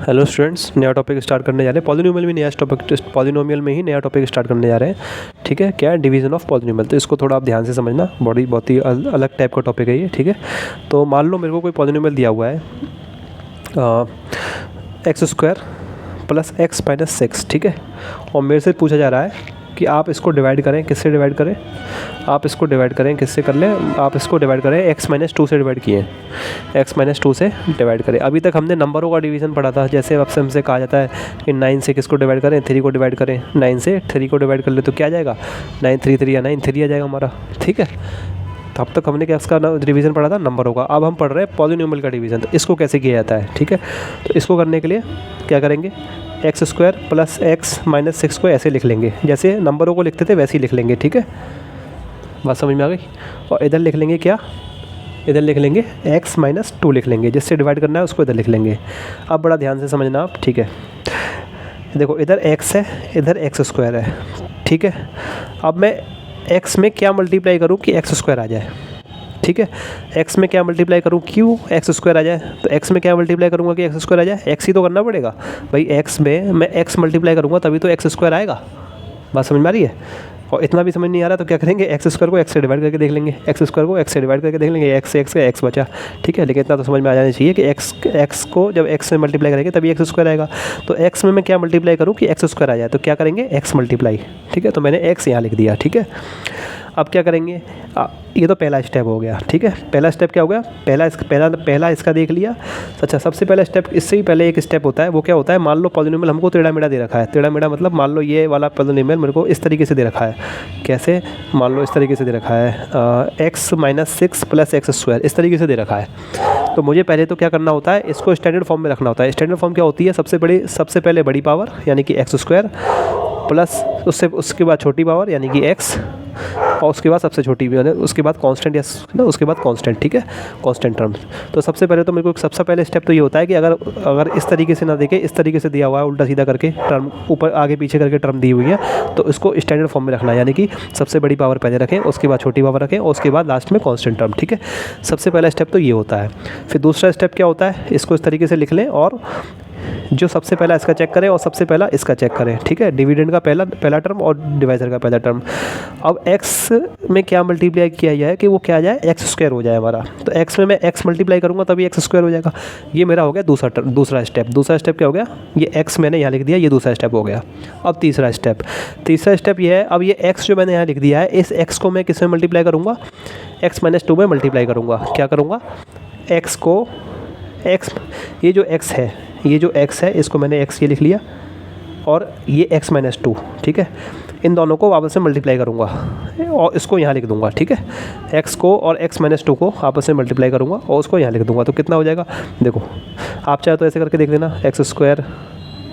Hello students, नया topic start करने जा रहे हैं। पॉलिनोमियल में नया टॉपिक, पॉलिनोमियल में ही नया टॉपिक स्टार्ट करने जा रहे हैं। ठीक है, क्या है? Division of polynomial. तो इसको थोड़ा आप ध्यान से समझना, बहुत ही अलग टाइप का टॉपिक है ये। ठीक है, तो मान लो मेरे को कोई पॉलिनोमियल दिया हुआ है x² + x - 6। ठीक है, और मेरे से पूछा जा रहा है कि आप इसको डिवाइड करें, किससे डिवाइड करें? आप इसको डिवाइड करें, किससे कर लें? आप इसको डिवाइड करें x - 2 से डिवाइड किए, x - 2 से डिवाइड करें। अभी तक हमने नंबरों का डिवीज़न पढ़ा था। जैसे अब से हमसे कहा जाता है कि 9 से किसको डिवाइड करें? 3 को डिवाइड करें। 9 से 3 को डिवाइड कर ले तो क्या आ जाएगा? 9 3 3 या 9 3 आ जाएगा हमारा। ठीक है, तो अब तक हमने क्या इसका डिवीज़न पढ़ा था नंबरों का। अब हम पढ़ रहे हैं पॉलिनोमियल का डिवीज़न। तो इसको कैसे किया जाता है? ठीक है, तो इसको करने के लिए क्या करेंगे? x² + x - 6 को ऐसे लिख लेंगे, जैसे नंबरों को लिखते थे वैसे ही लिख लेंगे। ठीक है, बात समझ में आ गई? और इधर लिख लेंगे क्या? इधर लिख लेंगे x - 2 लिख लेंगे, जिससे डिवाइड करना है उसको इधर लिख लेंगे। अब बड़ा ध्यान से समझना आप। ठीक है, देखो इधर x है, इधर x² है। ठीक है, अब मैं x में क्या मल्टीप्लाई करूँ कि x² आ जाए? ठीक है, x में क्या मल्टीप्लाई करूँ क्यों x² आ जाए? तो x में क्या मल्टीप्लाई करूँगा कि x² आ जाए? x ही तो करना पड़ेगा भाई। x में मैं x मल्टीप्लाई करूँगा तभी तो x² आएगा। बात समझ में आ रही है? और इतना भी समझ नहीं आ रहा तो क्या करेंगे? x² को x से डिवाइड करके देख लेंगे, x² को x से डिवाइड करके देख लेंगे, x से x का x बचा। ठीक है, लेकिन इतना तो समझ में आ जाना चाहिए कि x को जब x से मल्टीप्लाई करेंगे तभी x² आएगा। तो x में मैं क्या मल्टीप्लाई करूँ कि x² आ जाए? तो क्या करेंगे? x multiply. ठीक है, तो मैंने x यहाँ लिख दिया। ठीक है, अब क्या करेंगे? ये तो पहला स्टेप हो गया। ठीक है, पहला स्टेप क्या हो गया? पहला इसका देख लिया। अच्छा, सबसे पहला स्टेप, इससे ही पहले एक स्टेप होता है, वो क्या होता है? मान लो पॉलिनोमियल हमको टेढ़ा मेढ़ा दे रखा है। टेढ़ा मेढ़ा मतलब मान लो ये वाला पॉलिनोमियल मेरे को इस तरीके से दे रखा है। कैसे? मान लो इस तरीके से दे रखा है, x - 6 + x², इस तरीके से दे रखा है। तो मुझे पहले तो क्या करना होता है? इसको स्टैंडर्ड फॉर्म में रखना होता है। स्टैंडर्ड फॉर्म क्या होती है? सबसे पहले बड़ी पावर यानी कि x² प्लस उसके बाद छोटी पावर यानी कि x, और उसके बाद सबसे छोटी भी, उसके बाद कांस्टेंट या ना, उसके बाद कांस्टेंट। ठीक है, कांस्टेंट टर्म। तो सबसे पहले तो मेरे को सबसे पहले स्टेप तो ये होता है कि अगर इस तरीके से ना देखे, इस तरीके से दिया हुआ है उल्टा सीधा करके, टर्म ऊपर आगे पीछे करके टर्म दी हुई है, तो इसको स्टैंडर्ड फॉर्म में रखना है। यानी कि सबसे बड़ी पावर पहले रखें, उसके बाद छोटी पावर रखें, और उसके बाद लास्ट में कांस्टेंट टर्म। ठीक है, सबसे पहला स्टेप तो ये होता है। फिर दूसरा स्टेप क्या होता है? इसको इस तरीके से लिख लें और जो सबसे पहला इसका चेक करें और सबसे पहला इसका चेक करें। ठीक है, डिविडेंड का पहला टर्म और डिवाइजर का पहला टर्म। अब x में क्या मल्टीप्लाई किया जाए कि वो क्या आ जाए? x² हो जाए हमारा। तो x में मैं x मल्टीप्लाई करूँगा तभी x² हो जाएगा। ये मेरा हो गया दूसरा स्टेप। दूसरा स्टेप क्या हो गया? ये x मैंने यहाँ लिख दिया, ये दूसरा स्टेप हो गया। अब तीसरा स्टेप ये है, अब ये x जो मैंने यहाँ लिख दिया है, इस x को मैं किस में मल्टीप्लाई करूँगा? x - 2 में मल्टीप्लाई करूँगा। क्या करूँगा? x को ये जो x है इसको मैंने x ये लिख लिया, और ये x - 2। ठीक है, इन दोनों को वापस से मल्टीप्लाई करूँगा और इसको यहाँ लिख दूँगा। ठीक है, x को और x - 2 को आपस में मल्टीप्लाई करूँगा और उसको यहाँ लिख दूँगा। तो कितना हो जाएगा? देखो, आप चाहे तो ऐसे करके देख लेना, x²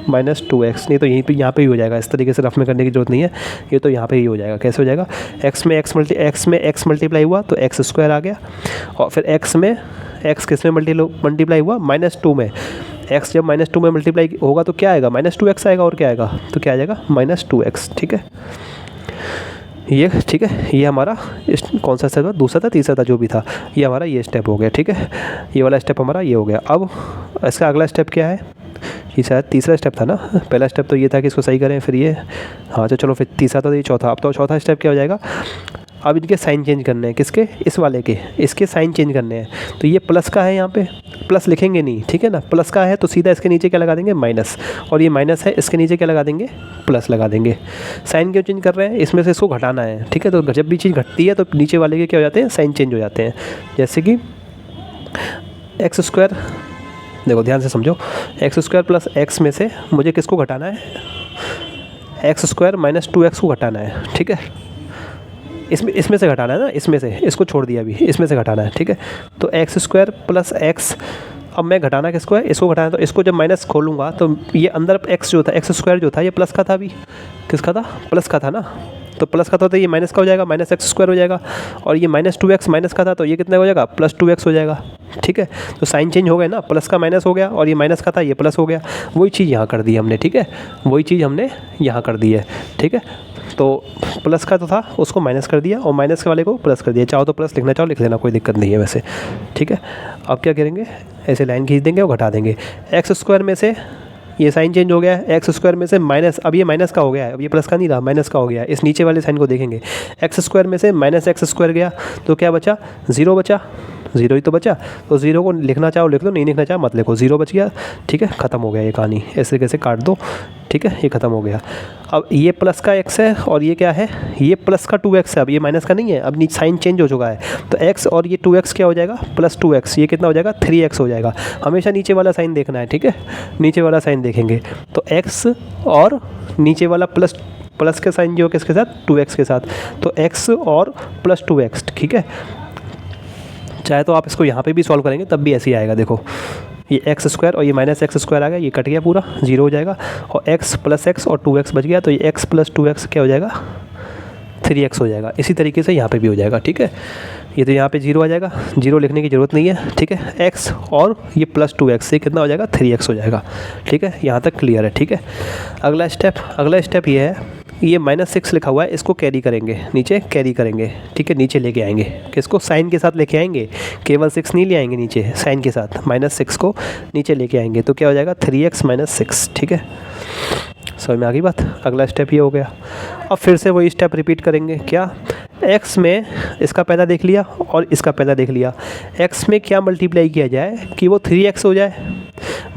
- 2x, नहीं तो यहाँ पे ही हो जाएगा। इस तरीके से रफ में करने की जरूरत नहीं है, ये तो यहाँ पे ही हो जाएगा। कैसे हो जाएगा? x में x मल्टीप्लाई हुआ तो x² आ गया, और फिर x किस में मल्टीप्लाई हुआ? -2 में। x जब -2 में मल्टीप्लाई होगा तो क्या आएगा? -2x आएगा, और क्या आएगा? तो क्या आ जाएगा? -2x। ठीक है, ये ठीक है, ये हमारा कौन सा स्टेप था? दूसरा था, तीसरा था, जो भी था, ये हमारा ये स्टेप हो गया। ठीक है, ये वाला स्टेप हमारा ये हो गया। अब इसका अगला स्टेप क्या है? ये शायद तीसरा स्टेप था ना। पहला स्टेप तो ये था कि इसको सही करें, फिर ये, हाँ चलो फिर तीसरा तो ये चौथा। अब तो चौथा स्टेप क्या हो जाएगा? अब इनके साइन चेंज करने हैं। किसके? इस वाले के, इसके साइन चेंज करने हैं। तो ये प्लस का है, यहाँ पे प्लस लिखेंगे नहीं। ठीक है ना, प्लस का है तो सीधा इसके नीचे क्या लगा देंगे? माइनस, और ये माइनस है, इसके नीचे क्या लगा देंगे? प्लस लगा देंगे। साइन क्यों चेंज कर रहे हैं? इसमें से इसको घटाना है। ठीक है, तो जब भी चीज़ घटती है तो नीचे वाले के क्या हो जाते हैं? साइन चेंज हो जाते हैं। जैसे कि x², देखो ध्यान से समझो, x² + x में से मुझे किसको घटाना है? x² - 2x को घटाना है। ठीक है, इसमें से घटाना है ना, इसमें से, इसको छोड़ दिया अभी, इसमें से घटाना है। ठीक है, तो x² + x, अब मैं घटाना किसको है? इसको घटाना। तो इसको जब माइनस खोलूँगा तो ये अंदर x जो था, x² जो था, ये प्लस का था। अभी किसका था? प्लस का था ना। तो प्लस का था तो ये माइनस का हो जाएगा, -x² हो जाएगा, और ये -2x माइनस का था तो ये कितना हो जाएगा? +2x हो जाएगा। ठीक है, तो साइन चेंज हो गए ना, प्लस का माइनस हो गया, और ये माइनस का था ये प्लस हो गया। वही चीज़ यहाँ कर दी हमने। ठीक है, वही चीज़ हमने यहाँ कर दी है। ठीक है, तो प्लस का तो था उसको माइनस कर दिया, और माइनस के वाले को प्लस कर दिया। चाहो तो प्लस लिखना चाहो लिख लेना, कोई दिक्कत नहीं है वैसे। ठीक है, अब क्या करेंगे? ऐसे लाइन खींच देंगे और घटा देंगे। x² में से ये साइन चेंज हो गया है, एक्स स्क्वायर में से माइनस, अब ये माइनस का हो गया है, अब ये प्लस का नहीं रहा, माइनस का हो गया है। इस नीचे वाले साइन को देखेंगे, एक्स स्क्वायर में से माइनस एक्स स्क्वायर गया तो क्या बचा, ज़ीरो बचा, ज़ीरो ही तो बचा। तो ज़ीरो को लिखना चाहो लिख लो, नहीं लिखना चाहो मत लिखो, ज़ीरो बच गया, ठीक है, ख़त्म हो गया ये कहानी। ऐसे कैसे काट दो, ठीक है, ये ख़त्म हो गया। अब ये प्लस का x है और ये क्या है, ये प्लस का 2x है, अब ये माइनस का नहीं है, अब नीचे साइन चेंज हो चुका है। तो x और ये 2x क्या हो जाएगा, प्लस 2x, ये कितना हो जाएगा, 3x हो जाएगा। हमेशा नीचे वाला साइन देखना है, ठीक है, नीचे वाला साइन देखेंगे। तो x और नीचे वाला प्लस के साइन जो है किसके साथ, 2x के साथ, तो x और प्लस 2x, ठीक है। चाहे तो आप इसको यहाँ पे भी सॉल्व करेंगे तब भी ऐसे ही आएगा। देखो ये एक्स स्क्वायर और ये माइनस एक्स स्क्वायर आ गया, ये कट गया पूरा, जीरो हो जाएगा, और x प्लस एक्स और 2x बच गया, तो ये x प्लस 2x क्या हो जाएगा, 3x हो जाएगा। इसी तरीके से यहाँ पे भी हो जाएगा, ठीक है। ये तो यहाँ पे जीरो आ जाएगा, जीरो लिखने की ज़रूरत नहीं है, ठीक है। x और ये प्लस 2x से कितना हो जाएगा, 3x हो जाएगा, ठीक है। यहाँ तक क्लियर है, ठीक है। अगला स्टेप ये है, ये -6 लिखा हुआ है, इसको कैरी करेंगे, नीचे कैरी करेंगे, ठीक है, नीचे लेके आएंगे, किसको, साइन के साथ लेके आएंगे, केवल 6 नहीं ले आएंगे नीचे, साइन के साथ -6 को नीचे लेके आएंगे, तो क्या हो जाएगा, 3x - 6, ठीक है। समझ में आ गई बात। अगला स्टेप ये हो गया। अब फिर से वही स्टेप रिपीट करेंगे, क्या, x में इसका पहला देख लिया और इसका पहला देख लिया, x में क्या मल्टीप्लाई किया जाए कि वो 3x हो जाए।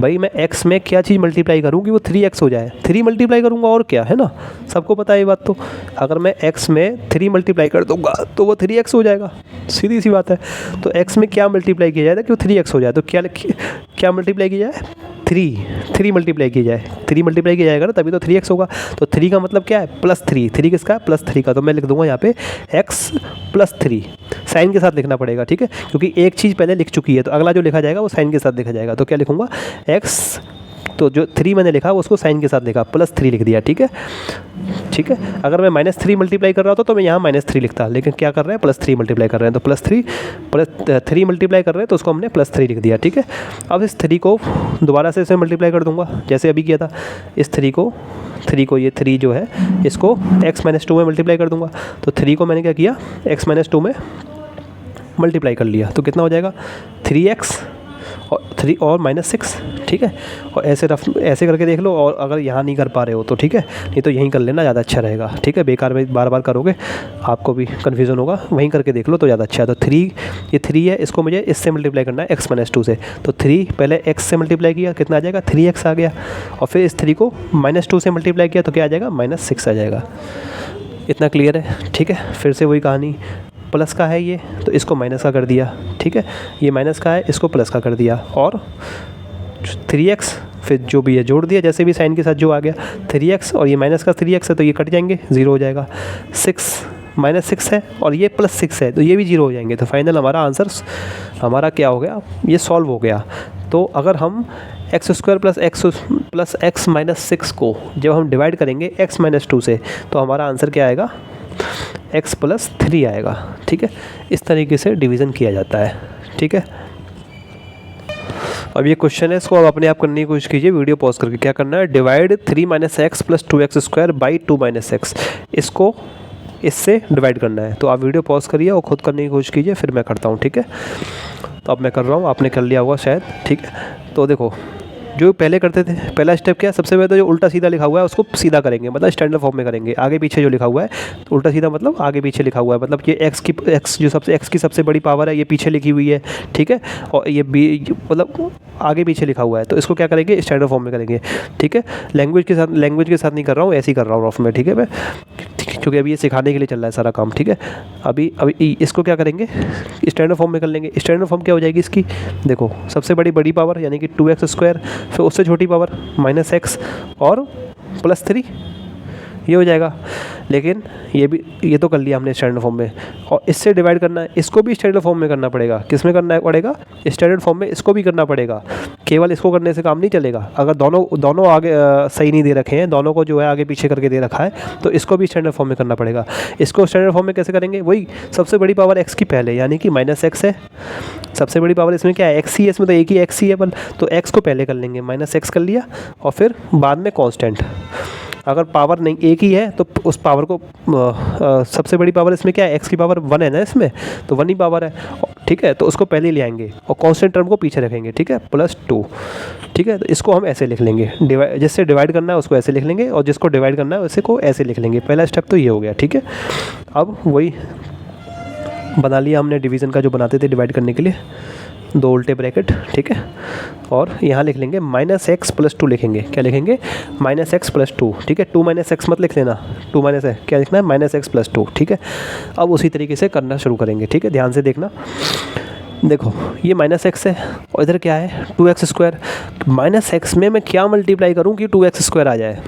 भाई मैं x में क्या चीज़ मल्टीप्लाई करूँ कि वो 3x हो जाए, 3 मल्टीप्लाई करूँगा और क्या है ना, सबको पता है ये बात। तो अगर मैं x में 3 मल्टीप्लाई कर दूँगा तो वो 3x हो जाएगा, सीधी सी बात है। तो x में क्या मल्टीप्लाई किया जाए कि वो 3x हो जाए, तो क्या मल्टीप्लाई किया जाए, 3 मल्टीप्लाई की जाए, 3 मल्टीप्लाई किया जाएगा ना तभी तो 3x होगा। तो 3 का मतलब क्या है, +3, 3 किसका है, +3 का, तो मैं लिख दूंगा यहाँ पे x + 3, साइन के साथ लिखना पड़ेगा, ठीक है, क्योंकि एक चीज़ पहले लिख चुकी है, तो अगला जो लिखा जाएगा वो साइन के साथ लिखा जाएगा। तो क्या लिखूंगा, x, तो जो 3 मैंने लिखा उसको साइन के साथ लिखा, +3 लिख दिया, ठीक है, ठीक है। अगर मैं -3 मल्टीप्लाई कर रहा होता तो मैं यहाँ -3 लिखता, लेकिन क्या कर रहे हैं, +3 मल्टीप्लाई कर रहे हैं, तो +3 मल्टीप्लाई कर रहे हैं तो उसको हमने +3 लिख दिया, ठीक है। अब इस 3 को दोबारा से इसमें मल्टीप्लाई कर दूंगा जैसे अभी किया था, इस 3 को ये 3 जो है इसको x - 2 में मल्टीप्लाई कर दूंगा। तो 3 को मैंने क्या किया, x - 2 में मल्टीप्लाई कर लिया, तो कितना हो जाएगा, 3x और 3 और -6, ठीक है। और ऐसे करके देख लो, और अगर यहाँ नहीं कर पा रहे हो तो ठीक है, नहीं तो यहीं कर लेना, ज़्यादा अच्छा रहेगा, ठीक है। बेकार में बार बार करोगे आपको भी कन्फ्यूज़न होगा, वहीं करके देख लो तो ज़्यादा अच्छा है। तो 3, ये 3 है, इसको मुझे इससे मल्टीप्लाई करना है, x - 2 से। तो 3 पहले x से मल्टीप्लाई किया, कितना आ जाएगा, 3x आ गया, और फिर इस 3 को -2 से मल्टीप्लाई किया तो क्या आ जाएगा, -6 आ जाएगा। इतना क्लियर है, ठीक है। फिर से वही कहानी, प्लस का है ये तो इसको माइनस का कर दिया, ठीक है, ये माइनस का है इसको प्लस का कर दिया, और 3x फिर जो भी है जोड़ दिया, जैसे भी साइन के साथ जो आ गया, 3x और ये माइनस का 3x है तो ये कट जाएंगे, 0 हो जाएगा। 6 -6 है और ये +6 है तो ये भी 0 हो जाएंगे। तो फाइनल हमारा आंसर हमारा क्या हो गया, ये सॉल्व हो गया। तो अगर हम x² + x - 6 को जब हम डिवाइड करेंगे x - 2 से, तो हमारा आंसर क्या आएगा, x + 3 आएगा, ठीक है। इस तरीके से डिवीज़न किया जाता है, ठीक है। अब ये क्वेश्चन है, इसको अब अपने आप करने की कोशिश कीजिए, वीडियो पॉज करके। क्या करना है, divide 3 - x + 2x² by 2 - x, इसको इससे डिवाइड करना है। तो आप वीडियो पॉज करिए और ख़ुद करने की कोशिश कीजिए, फिर मैं करता हूँ, ठीक है। तो अब मैं कर रहा हूँ, आपने कर लिया होगा शायद, ठीक है। तो देखो जो पहले करते थे, पहला स्टेप क्या है, सबसे पहले तो जो उल्टा सीधा लिखा हुआ है उसको सीधा करेंगे, मतलब स्टैंडर्ड फॉर्म में करेंगे। आगे पीछे जो लिखा हुआ है, तो उल्टा सीधा मतलब आगे पीछे लिखा हुआ है, मतलब ये x की सबसे बड़ी पावर है, ये पीछे लिखी हुई है, ठीक है, और ये b मतलब आगे पीछे लिखा हुआ है, तो इसको क्या करेंगे, स्टैंडर्ड फॉर्म में करेंगे, ठीक है। लैंग्वेज के साथ नहीं कर रहा हूँ, ऐसे ही कर रहा हूँ रफ में, ठीक है मैं, क्योंकि अभी ये सिखाने के लिए चल रहा है सारा काम, ठीक है। अभी इसको क्या करेंगे, स्टैंडर्ड फॉर्म में कर लेंगे। स्टैंडर्ड फॉर्म क्या हो जाएगी इसकी, देखो सबसे बड़ी पावर यानी कि 2x², फिर उससे छोटी पावर -x और +3, ये हो जाएगा। लेकिन ये तो कर लिया हमने स्टैंडर्ड फॉर्म में, और इससे डिवाइड करना है, इसको भी स्टैंडर्ड फॉर्म में करना पड़ेगा। किस में करना पड़ेगा, स्टैंडर्ड फॉर्म में इसको भी करना पड़ेगा। केवल इसको करने से काम नहीं चलेगा, अगर दोनों आगे सही नहीं दे रखे हैं, दोनों को जो है आगे पीछे करके दे रखा है, तो इसको भी स्टैंडर्ड फॉर्म में करना पड़ेगा। इसको स्टैंडर्ड फॉर्म में कैसे करेंगे, वही सबसे बड़ी पावर x की पहले, यानी कि -x है, सबसे बड़ी पावर इसमें क्या है, x ही है, इसमें तो एक ही x ही है, तो x को पहले कर लेंगे, -x कर लिया, और फिर बाद में कांस्टेंट, अगर पावर नहीं एक ही है तो उस पावर को सबसे बड़ी पावर इसमें क्या है, x की पावर 1 है ना इसमें, तो 1 ही पावर है, ठीक है। तो उसको पहले ले आएंगे और कांस्टेंट टर्म को पीछे रखेंगे, ठीक है, +2, ठीक है। तो इसको हम ऐसे लिख लेंगे, जिससे डिवाइड करना है उसको ऐसे लिख लेंगे और जिसको डिवाइड करना है उसे को ऐसे लिख लेंगे। पहला स्टेप तो ये हो गया, ठीक है। अब वही बना लिया हमने डिवीज़न का जो बनाते थे डिवाइड करने के लिए, 2 उल्टे ब्रैकेट, ठीक है। और यहाँ लिख लेंगे -x + 2 लिखेंगे, क्या लिखेंगे, -x + 2, ठीक है। 2 - x मत लिख लेना, 2 - x क्या लिखना है, -x + 2, ठीक है। अब उसी तरीके से करना शुरू करेंगे, ठीक है। ध्यान से देखना, देखो ये -x है और इधर क्या है 2x²। -x में मैं क्या मल्टीप्लाई करूं कि 2x² आ जाए।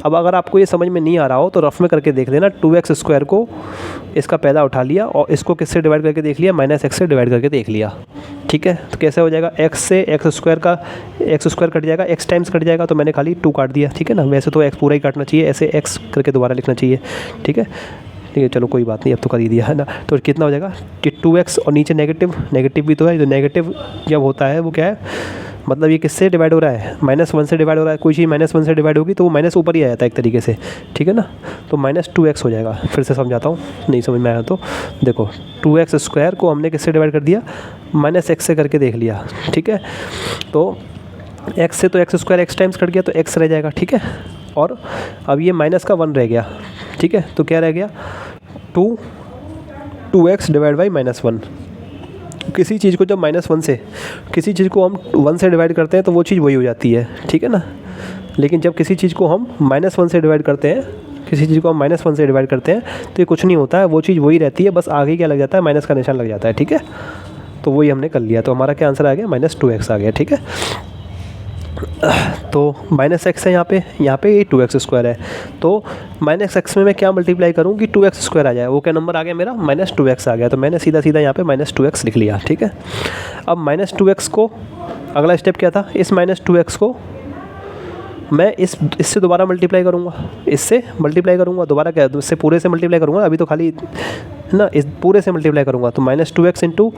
अब अगर आपको ये समझ में नहीं आ रहा हो तो रफ में करके देख लेना, 2x² को इसका पहला उठा लिया और इसको किससे डिवाइड करके देख लिया, -x से डिवाइड करके देख लिया, ठीक है। तो कैसे हो जाएगा, x से x² का x² कट जाएगा, x टाइम्स कट जाएगा, तो मैंने खाली 2 काट दिया, ठीक है ना। वैसे तो x पूरा ही काटना चाहिए, ऐसे x करके दोबारा लिखना चाहिए, ठीक है। ठीक है, चलो कोई बात नहीं, अब तो कर ही दिया है ना। तो कितना हो जाएगा कि 2x और नीचे नेगेटिव भी तो है, जो नेगेटिव जब होता है वो क्या है, मतलब ये किससे डिवाइड हो रहा है, -1 से डिवाइड हो रहा है। कोई चीज़ -1 से डिवाइड होगी तो वो माइनस ऊपर ही आ जाता है एक तरीके से, ठीक है ना। तो -2x हो जाएगा। फिर से समझाता हूँ, नहीं समझ में आया तो देखो, 2x² को हमने किससे डिवाइड कर दिया, -x से करके देख लिया, ठीक है। तो x से तो x² x टाइम्स कट गया तो x रह जाएगा, ठीक है। और अब ये -1 रह गया, ठीक है। तो क्या रह गया, 2x डिवाइड बाई -1। किसी चीज़ को जब -1 से, किसी चीज़ को हम 1 से डिवाइड करते हैं तो वो चीज़ वही हो जाती है, ठीक है ना। लेकिन जब किसी चीज़ को हम -1 से डिवाइड करते हैं, किसी चीज़ को हम -1 से डिवाइड करते हैं तो ये कुछ नहीं होता है, वो चीज़ वही रहती है, बस आगे क्या लग जाता है, माइनस का निशान लग जाता है, ठीक है। तो वही हमने कर लिया, तो हमारा क्या आंसर आ गया, -2x आ गया, ठीक है। तो -x है यहाँ पे ये 2x² है। तो -x में मैं क्या मल्टीप्लाई करूँ कि 2x² आ जाए, वो क्या नंबर आ गया मेरा, -2x आ गया। तो मैंने सीधा यहाँ पे -2x लिख लिया, ठीक है। अब -2x को अगला स्टेप क्या था, इस -2x को मैं इससे दोबारा मल्टीप्लाई करूँगा, इससे मल्टीप्लाई करूँगा दोबारा, क्या इससे पूरे से मल्टीप्लाई करूँगा, अभी तो खाली ना इस पूरे से मल्टीप्लाई करूँगा। तो -2x इंटू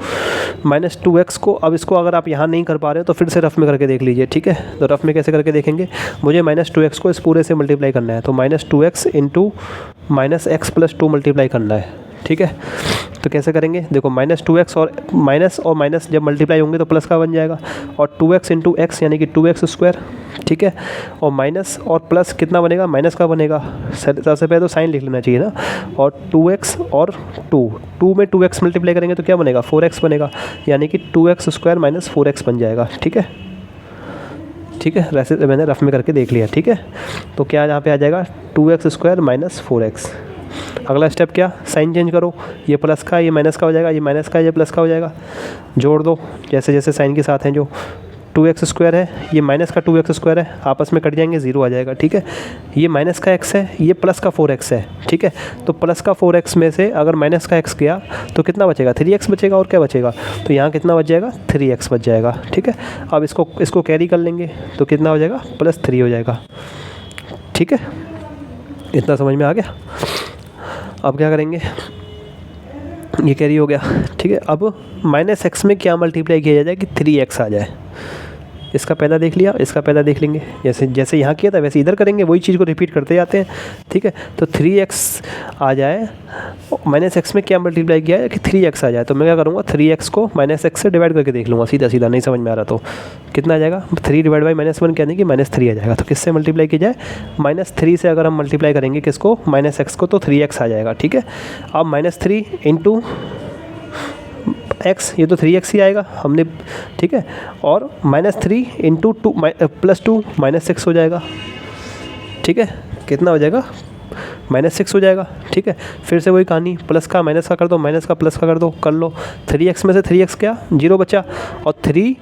-2x को, अब इसको अगर आप यहाँ नहीं कर पा रहे हो तो फिर से रफ में करके देख लीजिए, ठीक है। तो रफ में कैसे करके देखेंगे, मुझे -2x को इस पूरे से मल्टीप्लाई करना है, तो -2x इंटू -x + 2 मल्टीप्लाई करना है, ठीक है। तो कैसे करेंगे, देखो -2x और माइनस जब मल्टीप्लाई होंगे तो प्लस का बन जाएगा, और 2x इंटू x यानी कि 2x², ठीक है। और माइनस और प्लस कितना बनेगा, माइनस का बनेगा। सबसे पहले तो साइन लिख लेना चाहिए ना। और 2x और 2 में 2x मल्टीप्लाई करेंगे तो क्या बनेगा, 4x बनेगा, यानी कि 2x² - 4x बन जाएगा, ठीक है। ठीक है, वैसे मैंने रफ में करके देख लिया, ठीक है। तो क्या यहाँ पे आ जाएगा, 2x² - 4x। अगला स्टेप क्या, साइन चेंज करो, ये प्लस का ये माइनस का हो जाएगा, ये माइनस का ये प्लस का हो जाएगा, जोड़ दो जैसे जैसे साइन के साथ हैं। जो 2x² है, ये माइनस का 2x² है, आपस में कट जाएंगे, 0 आ जाएगा, ठीक है। ये माइनस का x है, ये प्लस का 4x है, ठीक है। तो प्लस का 4x में से अगर माइनस का x गया तो कितना बचेगा, 3x बचेगा, और क्या बचेगा, तो यहाँ कितना बच जाएगा, 3x बच जाएगा, ठीक है। अब इसको कैरी कर लेंगे तो कितना हो जाएगा, +3 हो जाएगा, ठीक है। इतना समझ में आ गया। अब क्या करेंगे, ये कैरी हो गया, ठीक है। अब -x में क्या मल्टीप्लाई किया जाए कि 3x आ जाए। इसका पहला देख लिया, इसका पहला देख लेंगे, जैसे यहाँ किया था वैसे इधर करेंगे, वही चीज़ को रिपीट करते जाते हैं, ठीक है। तो 3x आ जाए, -x में क्या मल्टीप्लाई किया है कि 3x आ जाए, तो मैं क्या करूँगा, 3x को -x से डिवाइड करके देख लूँगा, सीधा नहीं समझ में आ रहा तो कितना आ जाएगा, 3 डिवाइड बाई -1 क्या नहीं कि -3 आ जाएगा। तो किससे मल्टीप्लाई की जाए, -3 से अगर हम मल्टीप्लाई करेंगे किसको, -x को, तो 3x आ जाएगा, ठीक है। अब -3 इंटू x, ये तो 3x ही आएगा हमने, ठीक है। और -3 इंटू +2 -6 हो जाएगा, ठीक है। कितना हो जाएगा, -6 हो जाएगा, ठीक है। फिर से वही कहानी, प्लस का माइनस का कर दो, माइनस का प्लस का कर दो, कर लो। 3x में से 3x क्या, 0 बचा, और 3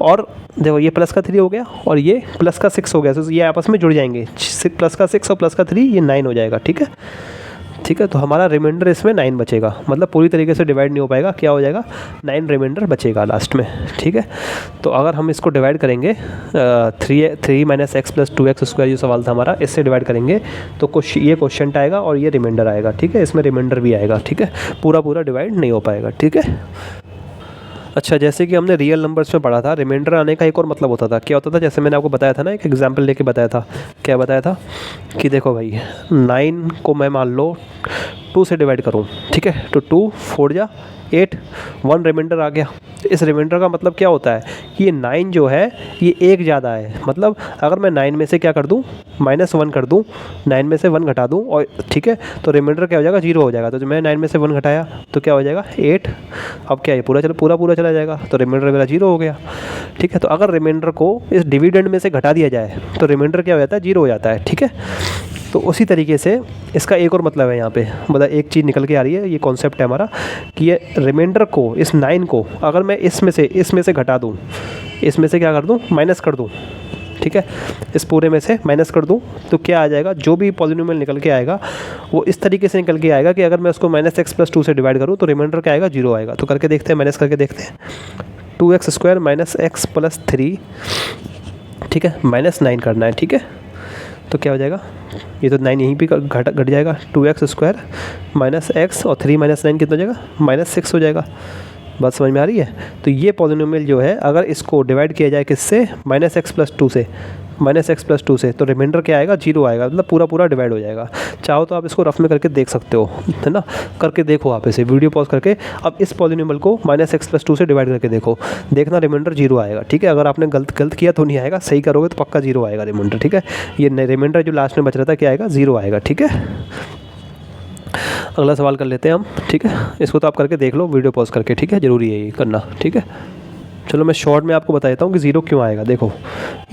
और देखो ये प्लस का 3 हो गया और ये प्लस का 6 हो गया, तो ये आपस में जुड़ जाएंगे, प्लस का 6 और प्लस का 3, ये 9 हो जाएगा, ठीक है। ठीक है, तो हमारा रिमाइंडर इसमें 9 बचेगा, मतलब पूरी तरीके से डिवाइड नहीं हो पाएगा, क्या हो जाएगा, 9 रिमाइंडर बचेगा लास्ट में, ठीक है। तो अगर हम इसको डिवाइड करेंगे 3 - x + 2x² जो सवाल था हमारा, इससे डिवाइड करेंगे तो ये क्वेश्चन आएगा और ये रिमाइंडर आएगा, ठीक है। इसमें रिमाइंडर भी आएगा, ठीक है, पूरा डिवाइड नहीं हो पाएगा, ठीक है। अच्छा, जैसे कि हमने रियल नंबर्स में पढ़ा था, रिमाइंडर आने का एक और मतलब होता था। क्या होता था, जैसे मैंने आपको बताया था ना, एक एग्जांपल लेके बताया था। क्या बताया था कि देखो भाई 9 को मैं मान लो 2 से डिवाइड करूँ, ठीक है, तो 2 4 जा 8, 1 रिमाइंडर आ गया। इस रिमाइंडर का मतलब क्या होता है कि ये 9 जो है ये एक ज़्यादा है। मतलब अगर मैं 9 में से क्या कर दूँ, -1 कर दूँ, 9 में से 1 घटा दूँ, और ठीक है, तो रिमाइंडर क्या हो जाएगा, 0 हो जाएगा। तो जब मैं 9 में से 1 घटाया तो क्या हो जाएगा 8। अब क्या है, पूरा चला जाएगा, तो रिमाइंडर मेरा 0 हो गया। ठीक है, तो अगर रिमाइंडर को इस डिविडेंड में से घटा दिया जाए तो रिमाइंडर क्या हो जाता है, 0 हो जाता है। ठीक है, तो उसी तरीके से इसका एक और मतलब है यहाँ पे, मतलब एक चीज़ निकल के आ रही है, ये कॉन्सेप्ट है हमारा कि ये रिमाइंडर को, इस 9 को अगर मैं इसमें से घटा दूँ, इसमें से क्या कर दूँ, माइनस कर दूँ, ठीक है, इस पूरे में से माइनस कर दूँ, तो क्या आ जाएगा, जो भी पॉलिनोमियल निकल के आएगा वो इस तरीके से निकल के आएगा कि अगर मैं उसको -x + 2 से डिवाइड करूँ तो रिमाइंडर क्या आएगा, 0 आएगा। तो करके देखते हैं, माइनस करके देखते हैं। 2x² - x + 3, ठीक है, -9 करना है। ठीक है, तो क्या हो जाएगा, ये तो 9 यहीं पे घट जाएगा, 2x² - x और 3 - 9 कितना हो जाएगा, -6 हो जाएगा। बात समझ में आ रही है। तो ये पॉलिनोमियल जो है अगर इसको डिवाइड किया जाए किससे, -x + 2 से, -x + 2 से, तो रिमाइंडर क्या आएगा, 0 आएगा। मतलब पूरा डिवाइड हो जाएगा। चाहो तो आप इसको रफ में करके देख सकते हो, है ना, करके देखो आप इसे, वीडियो पॉज करके अब इस पॉलिनोमियल को -x + 2 से डिवाइड करके देखो, देखना रिमाइंडर 0 आएगा। ठीक है, अगर आपने गलत किया तो नहीं आएगा, सही करोगे तो पक्का 0 आएगा रिमाइंडर। ठीक है, ये रिमाइंडर जो लास्ट में बच रहा था क्या आएगा, 0 आएगा। ठीक है, अगला सवाल कर लेते हैं हम। ठीक है, इसको तो आप करके देख लो वीडियो पॉज करके। ठीक है, ज़रूरी है ये करना। ठीक है, चलो मैं शॉर्ट में आपको बता देता हूँ कि 0 क्यों आएगा। देखो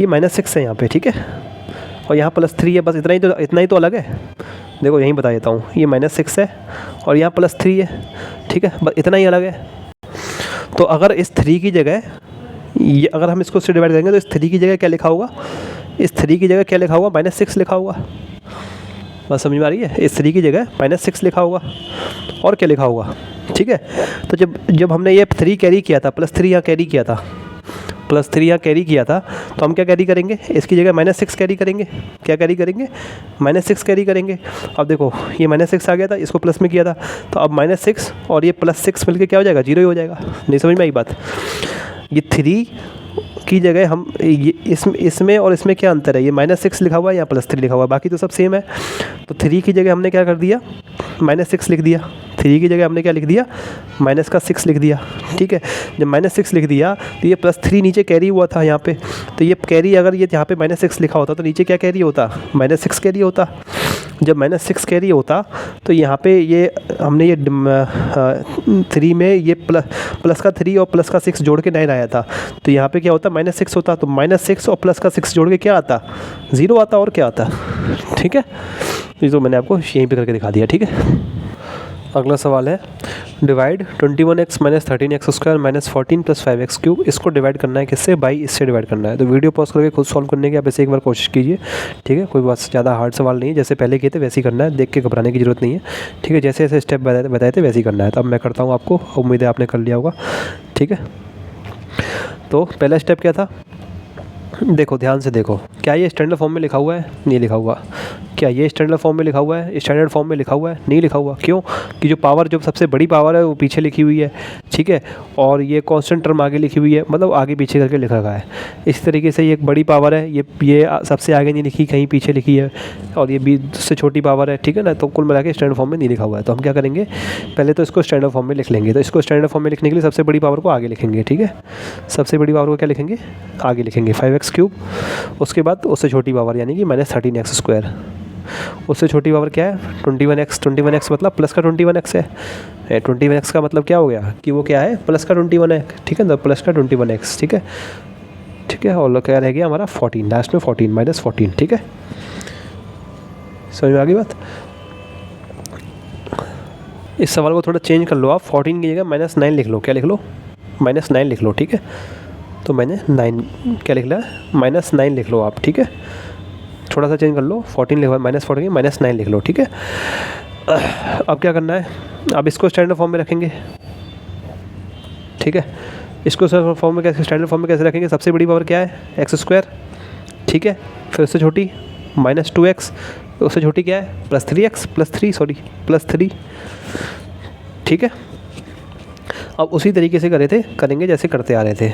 ये -6 है यहाँ पे, ठीक है, और यहाँ +3 है, बस इतना ही तो अलग है। देखो यहीं बता देता हूँ, ये -6 है और यहाँ +3 है। ठीक है, बस इतना ही अलग है। तो अगर इस 3 की जगह ये, अगर हम इसको से डिवाइड करेंगे तो इस 3 की जगह क्या लिखा होगा, इस 3 की जगह क्या लिखा होगा, -6 लिखा होगा। बात समझ में आ रही है, इस 3 की जगह -6 लिखा होगा और क्या लिखा होगा। ठीक है, तो जब हमने ये 3 कैरी किया था, +3 यहाँ कैरी किया था, +3 यहाँ कैरी किया था, तो हम क्या कैरी करेंगे, इसकी जगह -6 कैरी करेंगे। क्या कैरी करेंगे, -6 कैरी करेंगे। अब देखो ये -6 आ गया था, इसको प्लस में किया था, तो अब -6 और ये +6 मिलके क्या हो जाएगा, 0 ही हो जाएगा। नहीं समझ में आई बात। ये 3 की जगह हम ये इसमें और इसमें क्या अंतर है, ये -6 लिखा हुआ है, यहाँ +3 लिखा हुआ है, बाकी तो सब सेम है। तो 3 की जगह हमने क्या कर दिया, -6 लिख दिया। 3 की जगह हमने क्या लिख दिया, -6 लिख दिया। ठीक है, जब -6 लिख दिया तो ये +3 नीचे कैरी हुआ था यहाँ पे, तो ये कैरी अगर ये यहाँ पे -6 लिखा होता तो नीचे क्या कैरी होता, -6 कैरी होता। जब -6 कैरी होता तो यहाँ पे ये हमने ये 3 में ये प्लस का 3 और प्लस का 6 जोड़ के 9 आया था, तो यहाँ पे क्या होता, -6 होता, तो -6 और प्लस का 6 जोड़ के क्या आता, 0 आता, और क्या आता। ठीक है, ये तो मैंने आपको यहीं पे करके दिखा दिया। ठीक है, अगला सवाल है, डिवाइड 21x - 13x² - 14 + 5x³। इसको डिवाइड करना है किससे, बाई इससे डिवाइड करना है। तो वीडियो पॉज करके खुद सॉल्व करने की आप इसे एक बार कोशिश कीजिए। ठीक है, कोई बस ज़्यादा हार्ड सवाल नहीं है, जैसे पहले किए थे वैसे ही करना है, देख के घबराने की ज़रूरत नहीं है। ठीक है, जैसे जैसे स्टेप बताए थे वैसे ही करना है। तो अब मैं करता हूँ, आपको उम्मीद है आपने कर लिया होगा। ठीक है, तो पहला स्टेप क्या था, देखो ध्यान से देखो, क्या ये स्टैंडर्ड फॉर्म में लिखा हुआ है, नहीं लिखा हुआ। क्या ये स्टैंडर्ड फॉर्म में लिखा हुआ है, स्टैंडर्ड फॉर्म में लिखा हुआ है, नहीं लिखा हुआ। क्यों, कि जो पावर, जो सबसे बड़ी पावर है वो पीछे लिखी हुई है। ठीक है, और ये कांस्टेंट टर्म आगे लिखी हुई है, मतलब आगे पीछे करके लिखा गया है। इस तरीके से ये एक बड़ी पावर है, ये सबसे आगे नहीं लिखी, कहीं पीछे लिखी है, और ये भी से छोटी पावर है। ठीक है ना, तो कुल मिला के स्टैंडर्ड फॉर्म में नहीं लिखा हुआ है। तो हम क्या करेंगे, पहले तो इसको स्टैंडर्ड फॉर्म में लिख लेंगे। तो इसको स्टैंडर्ड फॉर्म में लिखने के लिए सबसे बड़ी पावर को आगे लिखेंगे। ठीक है, सबसे बड़ी पावर को क्या लिखेंगे, आगे लिखेंगे, 5x³। उसके बाद उससे छोटी पावर यानी कि -13x²। उससे छोटी पावर क्या है, 21x। 21x मतलब प्लस का 21x है। 21x का मतलब क्या हो गया कि वो क्या है, प्लस का 21 है। ठीक है, तो प्लस का 21x। ठीक है, ठीक है, और क्या रह गया हमारा 14, लास्ट में 14 -14। ठीक है, समझ में आ गई बात। इस सवाल को थोड़ा चेंज कर लो आप, 14 की जगह -9 लिख लो। क्या लिख लो, -9 लिख लो। ठीक है, तो मैंने 9 क्या लिख लिया, -9 लिख लो आप। ठीक है, थोड़ा सा चेंज कर लो, 14 लिखो, -14 -9 लिख लो। ठीक है, अब क्या करना है, अब इसको स्टैंडर्ड फॉर्म में रखेंगे। ठीक है, इसको स्टैंडर्ड फॉर्म में कैसे रखेंगे, सबसे बड़ी पावर क्या है, x²। ठीक है, फिर उससे छोटी -2x, उससे छोटी क्या है, +3x +3। ठीक है, अब उसी तरीके से करेंगे जैसे करते आ रहे थे।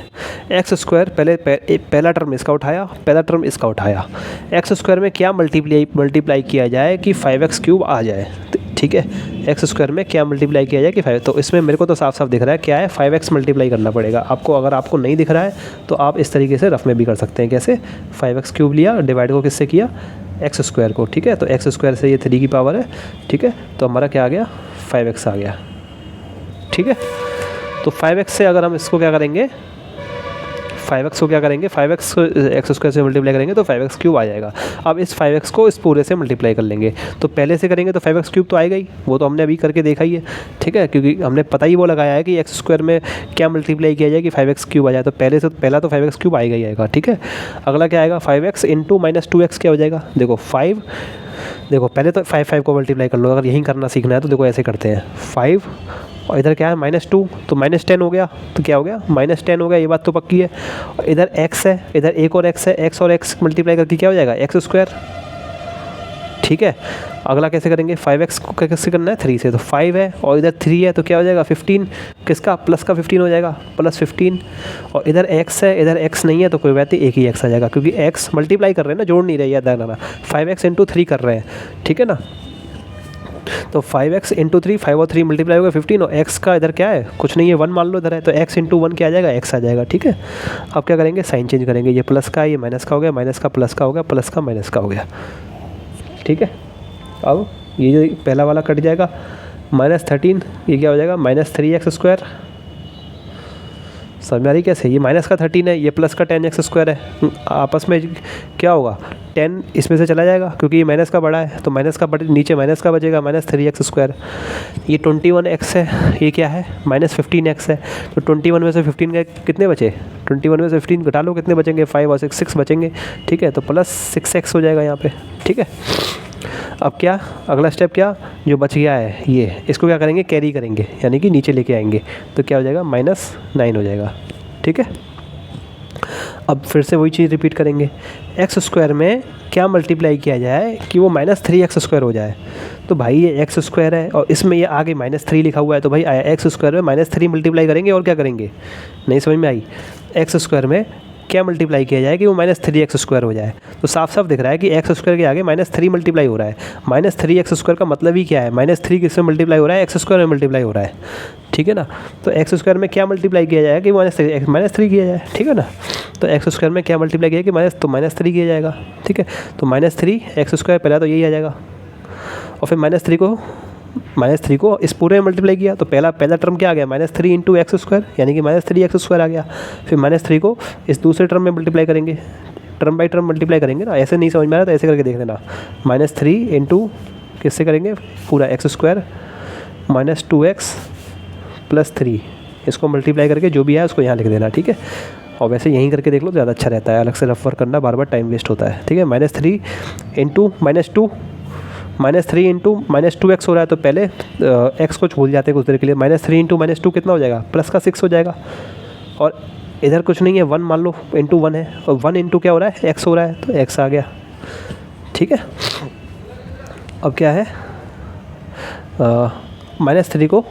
एक्स स्क्वायर पहला टर्म इसका उठाया, पहला टर्म इसका उठाया। एक्स स्क्वायर में क्या मल्टीप्लाई किया जाए कि 5x क्यूब आ जाए, ठीक है। एक्स स्क्वायर में क्या मल्टीप्लाई किया जाए कि 5, तो इसमें मेरे को तो साफ साफ दिख रहा है क्या है, 5x मल्टीप्लाई करना पड़ेगा आपको। अगर आपको नहीं दिख रहा है तो आप इस तरीके से रफ में भी कर सकते हैं। कैसे? 5x क्यूब लिया, डिवाइड को किससे किया, एक्स स्क्वायर को, ठीक है। तो एक्स स्क्वायर से ये 3 की पावर है, ठीक है। तो हमारा क्या आ गया, 5x आ गया, ठीक है। तो 5x से अगर हम इसको क्या करेंगे, 5x को क्या करेंगे, 5x एक्स स्क्वायर से मल्टीप्लाई करेंगे तो 5x क्यूब आ जाएगा। अब इस 5x को इस पूरे से मल्टीप्लाई कर लेंगे, तो पहले से करेंगे तो 5x क्यूब तो आएगा ही, वो तो हमने अभी करके देखा ही है, ठीक है। क्योंकि हमने पता ही वो लगाया है कि एक्स स्क्वायर में क्या मल्टीप्लाई किया जाए कि 5x क्यूब आ जाए, तो पहला तो 5x क्यूब आएगा ही आएगा, ठीक है। अगला क्या आएगा, 5x इंटू माइनस 2x क्या हो जाएगा, देखो पहले तो 5 को मल्टीप्लाई कर लो, अगर यही करना सीखना है तो देखो ऐसे करते हैं, 5 और इधर क्या है -2, तो -10 हो गया, तो क्या हो गया, -10 हो गया, ये बात तो पक्की है। और इधर x है, इधर एक और x है, x और x मल्टीप्लाई करके क्या हो जाएगा, एक्स स्क्वायर, ठीक है। अगला कैसे करेंगे, 5x को कैसे करना है, 3 से, तो 5 है और इधर 3 है तो क्या हो जाएगा 15, किसका, प्लस का 15 हो जाएगा, +15। और इधर x है, इधर x नहीं है तो कोई बात नहीं, एक ही x आ जाएगा, क्योंकि x मल्टीप्लाई कर रहे हैं ना, जोड़ नहीं रहे, याद रखना, 5x इंटू 3 कर रहे हैं, ठीक है ना। तो 5x इंटू 3, 5 और 3 मल्टीप्लाई होगा 15, और x का इधर क्या है, कुछ नहीं है, 1 मान लो इधर है, तो x इंटू 1 क्या आ जाएगा, x आ जाएगा, ठीक है। अब क्या करेंगे, साइन चेंज करेंगे, ये प्लस का, ये माइनस का हो गया, माइनस का प्लस का हो गया, प्लस का माइनस का हो गया, ठीक है। अब ये जो पहला वाला कट जाएगा, -13, ये क्या हो जाएगा, -3x स्क्वायर, समझ में आ रही कैसे, ये माइनस का 13 है, ये प्लस का 10x स्क्वायर है, आपस में क्या होगा, 10 इसमें से चला जाएगा क्योंकि ये माइनस का बड़ा है, तो माइनस का नीचे माइनस का बचेगा, -3x स्क्वायर। ये 21x है, ये क्या है, -15x है, तो 21 में से 15 के कितने बचे, 21 में से 15 घटा लो, कितने बचेंगे, 5 और 6 बचेंगे, ठीक है। तो +6x हो जाएगा यहाँ पे, ठीक है। अब क्या, अगला स्टेप क्या, जो बच गया है ये, इसको क्या करेंगे, कैरी करेंगे, यानी कि नीचे लेके आएंगे, तो क्या हो जाएगा, -9 हो जाएगा, ठीक है। अब फिर से वही चीज़ रिपीट करेंगे, एक्स स्क्वायर में क्या मल्टीप्लाई किया जाए कि वो -3x स्क्वायर हो जाए, तो भाई ये एक्स स्क्वायर है और इसमें ये आगे -3 लिखा हुआ है, तो भाई एक्स स्क्वायर में -3 मल्टीप्लाई करेंगे और क्या करेंगे, नहीं समझ में आई, एक्स स्क्वायर में क्या मल्टीप्लाई किया जाए कि वो -3x स्क्वायर हो जाए, तो साफ साफ दिख रहा है कि एक्स स्क्वायर के आगे -3 मल्टीप्लाई हो रहा है, -3x स्क्वायर का मतलब ही क्या है, -3 किससे मल्टीप्लाई हो रहा है, एक्स स्क्वायर में मल्टीप्लाई हो रहा है, ठीक है ना। तो एक्स स्क्वायर में क्या मल्टीप्लाई किया जाएगा कि -3 किया जाए, ठीक है ना। तो एक्स स्क्वायर में क्या मल्टीप्लाई किया कि -3 किया जाएगा, ठीक है। तो -3x स्क्वायर पहला तो यही आ जाएगा, और फिर -3 को इस पूरे में मल्टीप्लाई किया, तो पहला टर्म क्या आ गया, -3 इंटू एक्स स्क्वायर, यानी कि -3x स्क्वायर आ गया। फिर -3 को इस दूसरे टर्म में मल्टीप्लाई करेंगे, टर्म बाई टर्म मल्टीप्लाई करेंगे ना, ऐसे नहीं समझ में आ रहा तो ऐसे करके देख लेना, -3 इंटू किससे करेंगे, पूरा एक्स स्क्वायर -2x + 3, इसको मल्टीप्लाई करके जो भी है उसको यहाँ लिख देना, ठीक है। और वैसे यहीं करके देख लो, ज़्यादा अच्छा रहता है, अलग से रफ वर्क करना बार बार टाइम वेस्ट होता है, ठीक है। -3 इंटू -3 इंटू -2x हो रहा है, तो पहले x को भूल जाते हैं कुछ देर के लिए, -3 इंटू -2 कितना हो जाएगा, +6 हो जाएगा, और इधर कुछ नहीं है, 1 मान लो, इंटू 1 है, और 1 इंटू क्या हो रहा है, x हो रहा है, तो x आ गया, ठीक है। अब क्या है, -3 को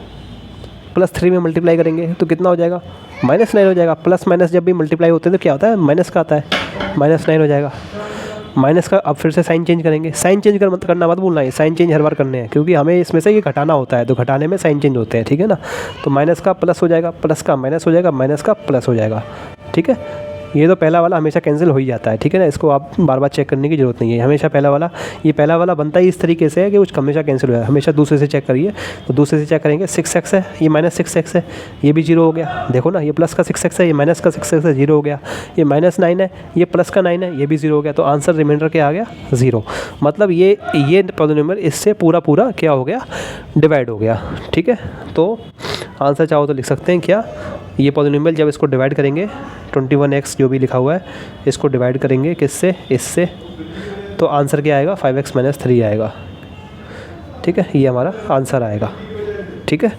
+3 में मल्टीप्लाई करेंगे तो कितना हो जाएगा, -9 हो जाएगा। प्लस माइनस जब भी मल्टीप्लाई होते हैं तो क्या होता है, माइनस का आता है, -9 हो जाएगा, माइनस का। अब फिर से साइन चेंज करेंगे, साइन चेंज करना मत भूलना है, साइन चेंज हर बार करने हैं, क्योंकि हमें इसमें से ये घटाना होता है, तो घटाने में साइन चेंज होते हैं, ठीक है ना। तो माइनस का प्लस हो जाएगा, प्लस का माइनस हो जाएगा, माइनस का प्लस हो जाएगा, ठीक है। ये तो पहला वाला हमेशा कैंसिल हो ही जाता है, ठीक है ना, इसको आप बार बार चेक करने की ज़रूरत नहीं है, हमेशा पहला वाला बनता ही इस तरीके से है कि कुछ हमेशा कैंसिल हो जाए, हमेशा दूसरे से चेक करिए। तो दूसरे से चेक करेंगे, 6x है, ये -6x है, ये भी 0 हो गया, देखो ना, ये प्लस का 6x है, ये माइनस का 6x है, 0 हो गया, ये -9 है, ये प्लस का 9 है, ये भी 0 हो गया, तो आंसर रिमाइंडर क्या आ गया, 0। मतलब ये पॉलिनोमियल इससे पूरा क्या हो गया, डिवाइड हो गया, ठीक है। तो आंसर चाहो तो लिख सकते हैं क्या, ये पॉलिनोमियल जब इसको डिवाइड करेंगे 21x जो भी लिखा हुआ है, इसको डिवाइड करेंगे किससे, इससे, तो आंसर क्या आएगा, 5x - 3 आएगा, ठीक है। ये हमारा आंसर आएगा, ठीक है।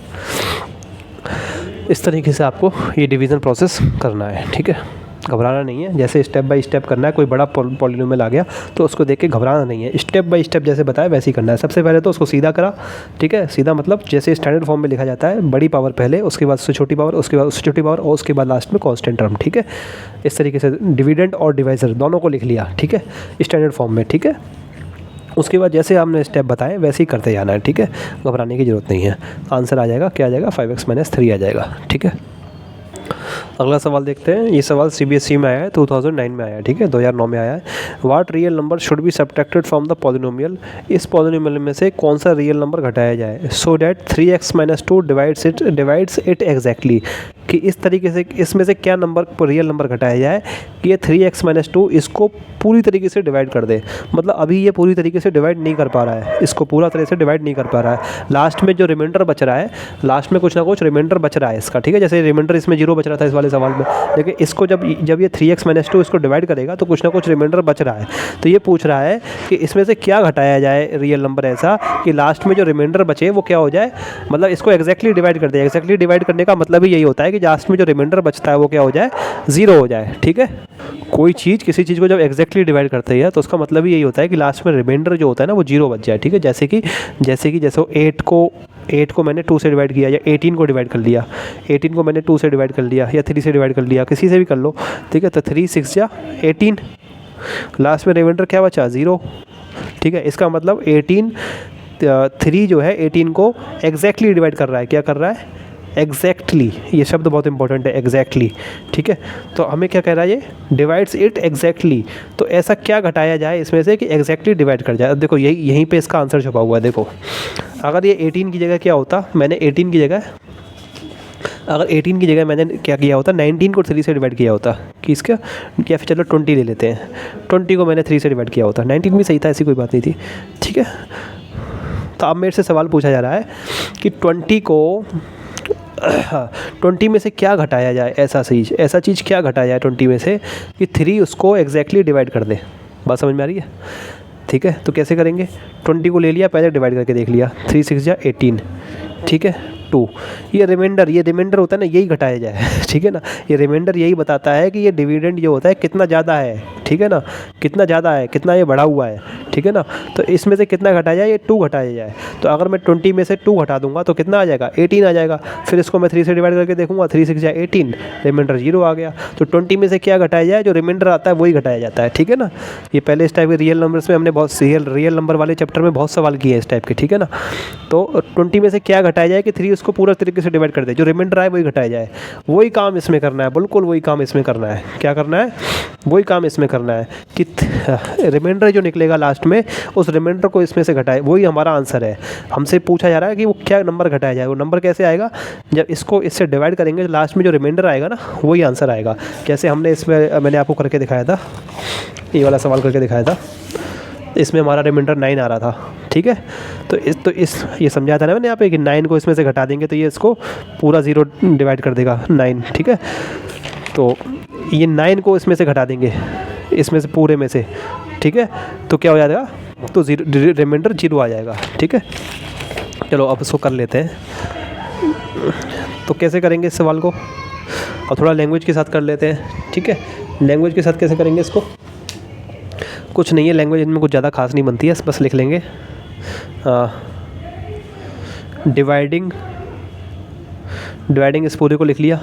इस तरीके से आपको ये डिवीज़न प्रोसेस करना है, ठीक है। घबराना नहीं है, जैसे स्टेप बाय स्टेप करना है। कोई बड़ा पॉलिनोमियल आ गया तो उसको देख के घबराना नहीं है, स्टेप बाय स्टेप जैसे बताया वैसे ही करना है। सबसे पहले तो उसको सीधा करा, ठीक है, सीधा मतलब जैसे स्टैंडर्ड फॉर्म में लिखा जाता है, बड़ी पावर पहले, उसके बाद उससे छोटी पावर, उसके बाद उससे छोटी पावर, और उसके बाद लास्ट में कांस्टेंट टर्म, ठीक है। इस तरीके से डिविडेंड और डिवाइजर दोनों को लिख लिया, ठीक है, स्टैंडर्ड फॉर्म में, ठीक है। उसके बाद जैसे हमने स्टेप बताए वैसे ही करते जाना है, ठीक है, घबराने की ज़रूरत नहीं है। आंसर आ जाएगा, क्या आ जाएगा, 5x - 3 आ जाएगा, ठीक है। अगला सवाल देखते हैं। ये सवाल CBSE में आया है, 2009 में आया है, ठीक है, 2009 में आया है। What real number should be subtracted from the polynomial, इस पॉलिनोमियल में से कौन सा रियल नंबर घटाया जाए, so that 3x - 2 divides it exactly, कि इस तरीके से इसमें से क्या नंबर रियल नंबर घटाया जाए कि ये 3x - 2 इसको पूरी तरीके से डिवाइड कर दे। मतलब अभी ये पूरी तरीके से डिवाइड नहीं कर पा रहा है, इसको पूरा तरह से डिवाइड नहीं कर पा रहा है। लास्ट में जो रिमाइंडर बच रहा है, लास्ट में कुछ ना कुछ रिमाइंडर बच रहा है इसका, ठीक है। जैसे रिमाइंडर इसमें 0 बच रहा था इस वाले सवाल में, लेकिन इसको जब ये 3x - 2 इसको डिवाइड करेगा तो कुछ ना कुछ रिमाइंडर बच रहा है। तो ये पूछ रहा है कि इसमें से क्या घटाया जाए रियल नंबर ऐसा कि लास्ट में जो रिमाइंडर बचे वो क्या हो जाए, मतलब इसको एग्जैक्टली डिवाइड कर दे। एग्जैक्टली डिवाइड करने का मतलब ही यही होता है कि लास्ट में जो रिमाइंडर बचता है वो क्या हो जाए, 0 हो जाए, ठीक है। कोई चीज़ किसी चीज़ को जब एग्जैक्टली डिवाइड करते हैं तो उसका मतलब ही यही होता है कि लास्ट में रिमाइंडर जो होता है ना वो 0 बच जाए, ठीक है। जैसे 8 को मैंने 2 से डिवाइड किया, या 18 को डिवाइड कर लिया, 18 को मैंने 2 से डिवाइड कर लिया, या 3 से डिवाइड कर लिया, किसी से भी कर लो, ठीक है। तो 3 6 या 18, लास्ट में रिमाइंडर क्या बचा, 0, ठीक है। इसका मतलब 3 जो है 18 को एग्जैक्टली डिवाइड कर रहा है, क्या कर रहा है, एग्जैक्टली, ये शब्द बहुत इंपॉर्टेंट है, एग्जैक्टली, ठीक है। तो हमें क्या कह रहा है ये, डिवाइड्स इट एग्जैक्टली। तो ऐसा क्या घटाया जाए इसमें से कि एग्जैक्टली डिवाइड कर जाए। अब देखो यहीं पे इसका आंसर छुपा हुआ है। देखो अगर ये 18 की जगह क्या होता, मैंने 18 की जगह मैंने क्या किया होता, 19 को 3 से डिवाइड किया होता, कि इसका क्या, फिर चलो 20 ले लेते हैं, 20 को मैंने 3 से डिवाइड किया होता, 19 भी सही था, ऐसी कोई बात नहीं थी, ठीक है। तो अब मेरे से सवाल पूछा जा रहा है कि 20 में से क्या घटाया जाए, ऐसा चीज़ क्या घटाया जाए 20 में से कि 3 उसको एग्जैक्टली डिवाइड कर दे। बात समझ में आ रही है, ठीक है। तो कैसे करेंगे, 20 को ले लिया, पहले डिवाइड करके देख लिया, 3 6 या 18, ठीक है, 2। ये रिमाइंडर होता है ना, यही घटाया जाए, ठीक है ना। ये रिमाइंडर यही बताता है कि ये डिविडेंड जो होता है कितना ज़्यादा है, ठीक है ना, कितना ज़्यादा है, कितना ये बढ़ा हुआ है, ठीक है ना। तो इसमें से कितना घटाया जाए, ये 2 घटाया जाए। तो अगर मैं 20 में से 2 घटा दूंगा तो कितना आ जाएगा, 18 आ जाएगा। फिर इसको मैं 3 से डिवाइड करके देखूंगा, 3 6 या 18, रिमाइंडर 0 आ गया। तो 20 में से क्या घटाया जाए, जो रिमाइंडर आता है वही घटाया जाता है, ठीक है ना। ये पहले इस टाइप के रियल नंबर्स में हमने बहुत रियल नंबर वाले चैप्टर में बहुत सवाल किए हैं इस टाइप के, ठीक है ना। तो 20 में से क्या घटाया जाए कि 3 उसको पूरा तरीके से डिवाइड कर दे, जो रिमाइंडर आए वही घटाया जाए। वही काम इसमें करना है, बिल्कुल वही काम इसमें करना है। क्या करना है, वही काम इसमें करना है कि रिमाइंडर जो निकलेगा लास्ट में, उस रिमाइंडर को इसमें से घटाए, वही हमारा आंसर है। हमसे पूछा जा रहा है कि वो क्या नंबर घटाया जाए। वो नंबर कैसे आएगा, जब इसको इससे डिवाइड करेंगे तो लास्ट में जो रिमाइंडर आएगा ना वही आंसर आएगा। जैसे हमने इसमें मैंने आपको करके दिखाया था, ये वाला सवाल करके दिखाया था, इसमें हमारा रिमाइंडर 9 आ रहा था, ठीक है। तो ये समझाया था ना मैंने यहाँ पे कि 9 को इसमें से घटा देंगे तो ये इसको पूरा 0 डिवाइड कर देगा, 9, ठीक है। तो ये 9 को इसमें से घटा देंगे, इसमें से पूरे में से, ठीक है। तो क्या हो जाएगा, तो रिमाइंडर 0 आ जाएगा, ठीक है। चलो अब इसको कर लेते हैं। तो कैसे करेंगे इस सवाल को, और थोड़ा लैंग्वेज के साथ कर लेते हैं, ठीक है। लैंग्वेज के साथ कैसे करेंगे इसको, कुछ नहीं है, लैंग्वेज इनमें कुछ ज़्यादा खास नहीं बनती है, बस लिख लेंगे डिवाइडिंग इस पूरे को लिख लिया,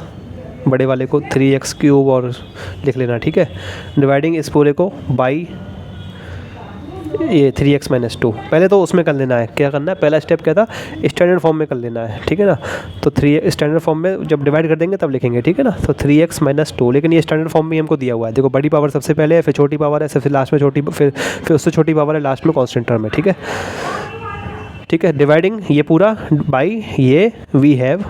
बड़े वाले को 3x³ और लिख लेना, ठीक है। डिवाइडिंग इस पूरे को बाई ये 3x - 2, पहले तो उसमें कर लेना है। क्या करना है, पहला स्टेप क्या था, स्टैंडर्ड फॉर्म में कर लेना है, ठीक है ना। तो 3 स्टैंडर्ड फॉर्म में जब डिवाइड कर देंगे तब लिखेंगे, ठीक है ना। तो 3x - 2, लेकिन ये स्टैंडर्ड फॉर्म में हमको दिया हुआ है। देखो बड़ी पावर सबसे पहले है, फिर छोटी पावर है, फिर लास्ट में छोटी, फिर उससे छोटी पावर है, लास्ट में कांस्टेंट टर्म है, ठीक है, ठीक है। डिवाइडिंग ये पूरा बाई ये वी हैव,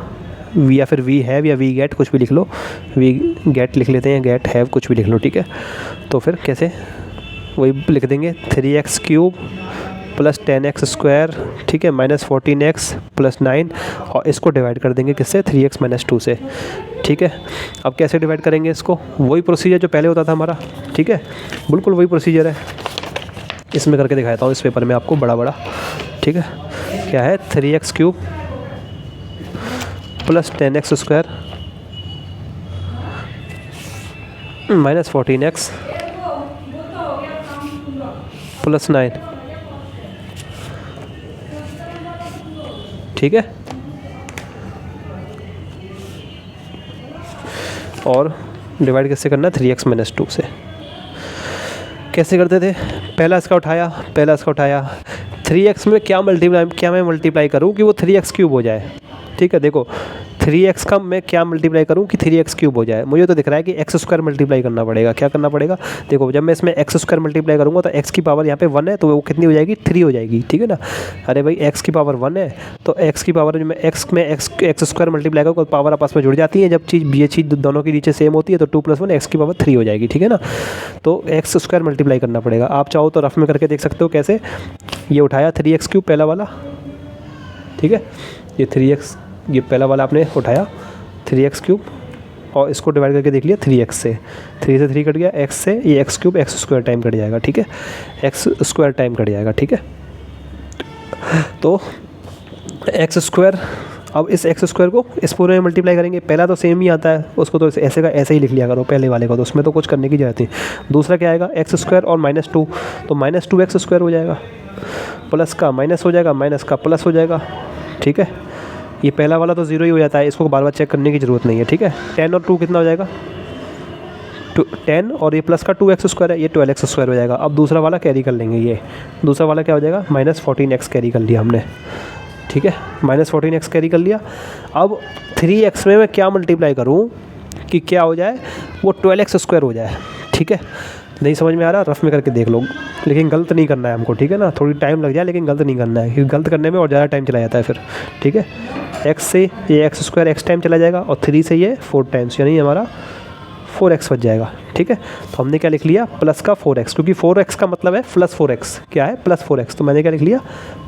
या फिर वी हैव या वी गेट, कुछ भी लिख लो, वी गेट लिख लेते हैं, गेट हैव कुछ भी लिख लो, ठीक है। तो फिर कैसे, वही लिख देंगे 3x³ + 10x², ठीक है, -14x + 9, और इसको डिवाइड कर देंगे किससे, 3x - 2 से, ठीक है। अब कैसे डिवाइड करेंगे इसको, वही प्रोसीजर जो पहले होता था हमारा, ठीक है, बिल्कुल वही प्रोसीजर है। इसमें करके दिखाता हूँ इस पेपर में आपको बड़ा, ठीक है। क्या है, 3x³ + 10x² -14x + 9, ठीक है। और डिवाइड किससे करना है? 3x - 2 से। कैसे करते थे? पहला इसका उठाया 3x में क्या मैं मल्टीप्लाई करूँ कि वो 3x³ हो जाए, ठीक है। देखो 3x का मैं क्या मल्टीप्लाई करूँ कि 3x³ हो जाए। मुझे तो दिख रहा है कि x² मल्टीप्लाई करना पड़ेगा। क्या करना पड़ेगा? देखो जब मैं इसमें x² मल्टीप्लाई करूँगा तो x की पावर यहाँ पे 1 है, तो वो कितनी हो जाएगी? 3 हो जाएगी, ठीक है ना। अरे भाई x की पावर 1 है तो x की पावर में x² मल्टीप्लाई करूँगा तो पावर आपस में जुड़ जाती है। जब ये चीज़ दोनों के नीचे सेम होती है तो 2 + 1 x की पावर 3 हो जाएगी, ठीक है ना। तो x² मल्टीप्लाई करना पड़ेगा। आप चाहो तो रफ में करके देख सकते हो कैसे। ये उठाया 3x³ पहला वाला, ठीक है। ये 3x, ये पहला वाला आपने उठाया 3x³ और इसको डिवाइड करके देख लिया 3x से। 3 से 3 कट गया, x से ये x³ x² टाइम कट जाएगा, ठीक है। x² टाइम कट जाएगा, ठीक है। तो x², अब इस x² को इस पूरे में मल्टीप्लाई करेंगे। पहला तो सेम ही आता है, उसको तो ऐसे का ऐसे ही लिख लिया करो पहले वाले को, तो उसमें तो कुछ करने की जरूरत नहीं। दूसरा क्या आएगा? x² और -2, तो -2x² हो जाएगा, प्लस का माइनस हो जाएगा, माइनस का प्लस हो जाएगा, ठीक है। ये पहला वाला तो 0 ही हो जाता है, इसको बार बार चेक करने की ज़रूरत नहीं है, ठीक है। 10 और 2 कितना हो जाएगा? 10 और ये प्लस का 2x² है, ये 12x² हो जाएगा। अब दूसरा वाला कैरी कर लेंगे। ये दूसरा वाला क्या हो जाएगा? -14x कैरी कर लिया हमने, ठीक है। -14x कैरी कर लिया। अब 3x में मैं क्या मल्टीप्लाई करूँ कि क्या हो जाए? वो 12x² हो जाए, ठीक है। नहीं समझ में आ रहा? रफ में करके देख लो, लेकिन गलत नहीं करना है हमको, ठीक है ना। थोड़ी टाइम लग जाए लेकिन गलत नहीं करना है, क्योंकि गलत करने में और ज़्यादा टाइम चला जाता है फिर, ठीक है। x से ये x² x टाइम चला जाएगा और 3 से ये 4 टाइम्स, यानी हमारा 4x बच जाएगा, ठीक है। तो हमने क्या लिख लिया? प्लस का 4x, क्योंकि 4x का मतलब है +4x। क्या है? +4x। तो मैंने क्या लिख लिया?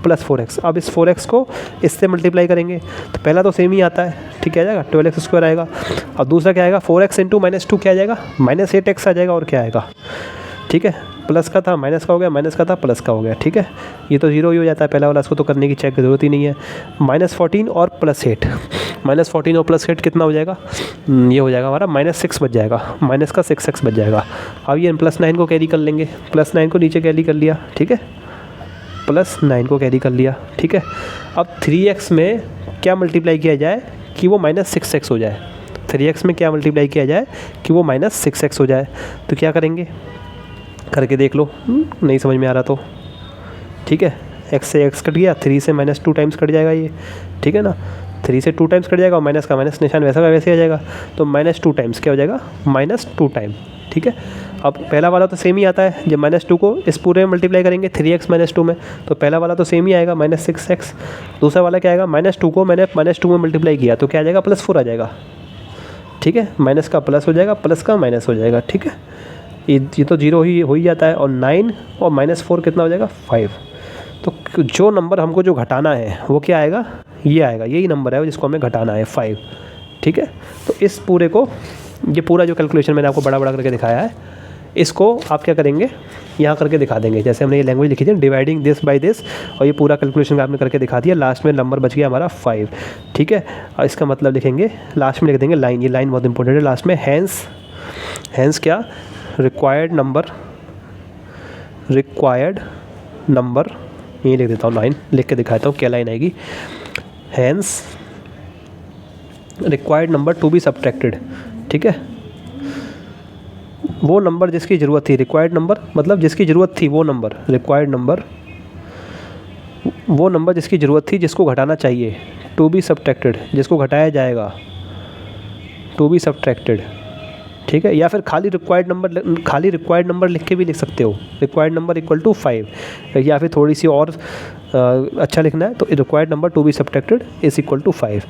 +4x। अब इस 4x को इससे मल्टीप्लाई करेंगे तो पहला तो सेम ही आता है, ठीक है, आ जाएगा 12x² आएगा। और दूसरा क्या आएगा? 4x × -2 क्या आ जाएगा? -8x आ जाएगा। और क्या आएगा? ठीक है, प्लस का था माइनस का हो गया, माइनस का था प्लस का हो गया, ठीक है। ये तो 0 ही हो जाता है पहला वाला, इसको तो करने की चेक की ज़रूरत ही नहीं है। -14 और +8, -14 और +8 कितना हो जाएगा? ये हो जाएगा हमारा -6 बच जाएगा, माइनस का 6x बच जाएगा। अब ये +9 को कैरी कर लेंगे, +9 को नीचे कैरी कर लिया, ठीक है, +9 को कैरी कर लिया, ठीक है। अब 3x में क्या मल्टीप्लाई किया जाए कि वो -6x हो जाए? 3x में क्या मल्टीप्लाई किया जाए कि वो -6x हो जाए? तो क्या करेंगे? करके देख लो, नहीं समझ में आ रहा तो, ठीक है। x से x कट गया, 3 से -2 टाइम्स कट जाएगा ये, ठीक है ना। 3 से 2 टाइम्स कट जाएगा और माइनस का माइनस निशान वैसा का वैसे आ जाएगा, तो -2 टाइम्स क्या हो जाएगा? -2 टाइम, ठीक है। अब पहला वाला तो सेम ही आता है, जब -2 को इस पूरे में मल्टीप्लाई करेंगे 3x -2 में, तो पहला वाला तो सेम ही आएगा -6x। दूसरा वाला क्या आएगा? -2 को मैंने -2 में मल्टीप्लाई किया तो क्या आ जाएगा? +4 आ जाएगा, ठीक है। माइनस का प्लस हो जाएगा, प्लस का माइनस हो जाएगा, ठीक है। ये तो 0 ही हो ही जाता है। और 9 और -4 कितना हो जाएगा? 5। तो जो नंबर हमको जो घटाना है वो क्या आएगा? ये आएगा, यही नंबर है जिसको हमें घटाना है, 5, ठीक है। तो इस पूरे को, ये पूरा जो कैलकुलेशन मैंने आपको बड़ा बड़ा करके दिखाया है, इसको आप क्या करेंगे? यहाँ करके दिखा देंगे। जैसे हमने ये लैंग्वेज लिखी थी, डिवाइडिंग दिस बाय दिस, और ये पूरा कैलकुलेशन आपने करके दिखा दिया। लास्ट में नंबर बच गया हमारा 5, ठीक है। और इसका मतलब लिखेंगे, लास्ट में लिख देंगे लाइन, ये लाइन बहुत इंपॉर्टेंट है लास्ट में। हैंस क्या? रिक्वायर्ड नंबर, ये लिख देता हूँ, लाइन लिख के दिखाता हूँ क्या लाइन आएगी। Hence required number to be subtracted, ठीक है। वो नंबर जिसकी ज़रूरत थी, रिक्वायर्ड नंबर मतलब जिसकी ज़रूरत थी वो नंबर, रिक्वायर्ड नंबर वो नंबर जिसकी ज़रूरत थी, जिसको घटाना चाहिए, टू बी सब्ट्रैक्टेड जिसको घटाया जाएगा, टू बी सब्ट्रैक्टेड, ठीक है। या फिर खाली रिक्वायर्ड नंबर लिख के भी लिख सकते हो, रिक्वायर्ड नंबर = 5, या फिर थोड़ी सी और अच्छा लिखना है तो required number to be subtracted = 5।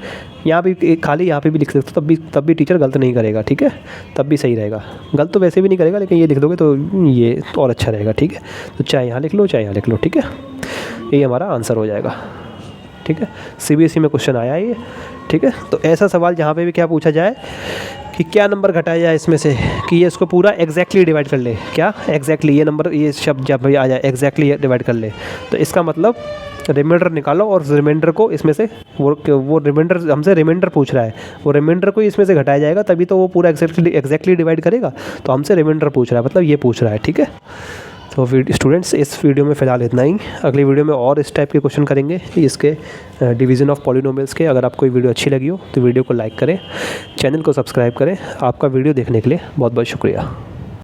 यहाँ भी खाली यहाँ पे भी लिख सकते हो, तब भी टीचर गलत नहीं करेगा, ठीक है, तब भी सही रहेगा। गलत तो वैसे भी नहीं करेगा, लेकिन ये लिख दोगे तो ये और अच्छा रहेगा, ठीक है। तो चाहे यहाँ लिख लो चाहे यहाँ लिख लो, ठीक है। ये हमारा आंसर हो जाएगा, ठीक है। CBSE में क्वेश्चन आया ये, ठीक है। तो ऐसा सवाल जहाँ पे भी क्या पूछा जाए कि क्या नंबर घटाया जाए इसमें से, कि ये इसको पूरा एग्जैक्टली डिवाइड कर ले। क्या एग्जैक्टली, ये नंबर, ये शब्द जब भी आ जाए एग्जैक्टली डिवाइड कर ले, तो इसका मतलब रिमाइंडर निकालो और रिमाइंडर को इसमें से, वो रिमाइंडर हमसे रिमाइंडर पूछ रहा है, वो रिमाइंडर को इसमें से घटाया जाएगा तभी तो वो पूरा एग्जैक्टली डिवाइड करेगा। तो हमसे रिमाइंडर पूछ रहा है, मतलब ये पूछ रहा है, ठीक है। तो स्टूडेंट्स, इस वीडियो में फ़िलहाल इतना ही। अगली वीडियो में और इस टाइप के क्वेश्चन करेंगे, इसके डिवीज़न ऑफ पॉलिनोमियल्स के। अगर आपको ये वीडियो अच्छी लगी हो तो वीडियो को लाइक करें, चैनल को सब्सक्राइब करें। आपका वीडियो देखने के लिए बहुत बहुत शुक्रिया।